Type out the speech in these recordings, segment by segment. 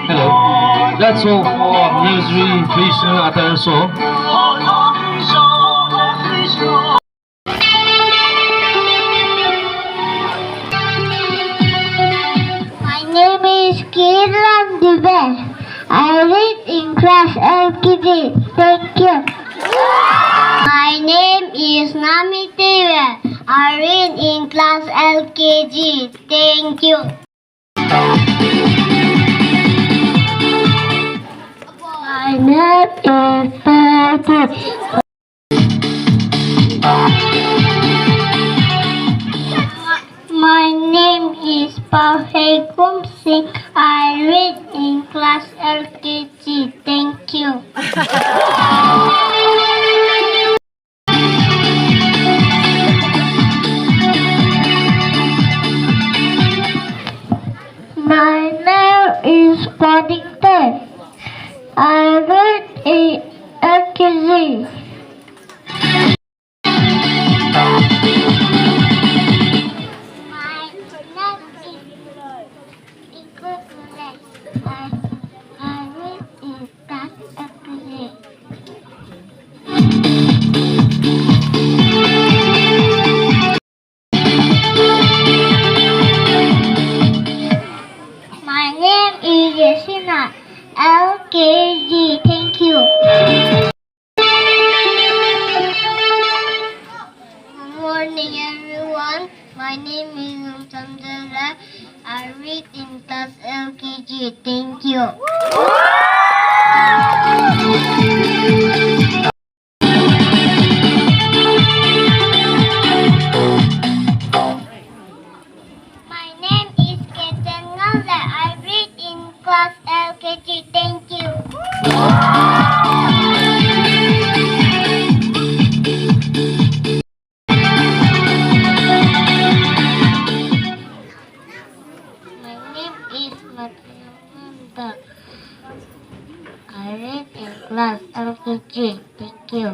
Hello. That's all for nursery traditional attire song. My name is Kiran Dibesh. I read in class LKG. Thank you. My name is Nami Teiliabe. I read in class LKG. Thank you. My name is Puani. My name is Paul Singh. I read in class LKG. Thank you. My name is Puani. I read in LKG. My name is Yesina, LKG. Thank you. Good morning, everyone. My name is Chandra. I read in class LKG. Thank you. My name is Ketan Nalda. I read in class LKG. Thank you. My name is Matilda. I read in class LKG. Thank you.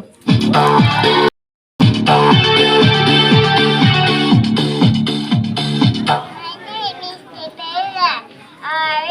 My name is Teiliabe. I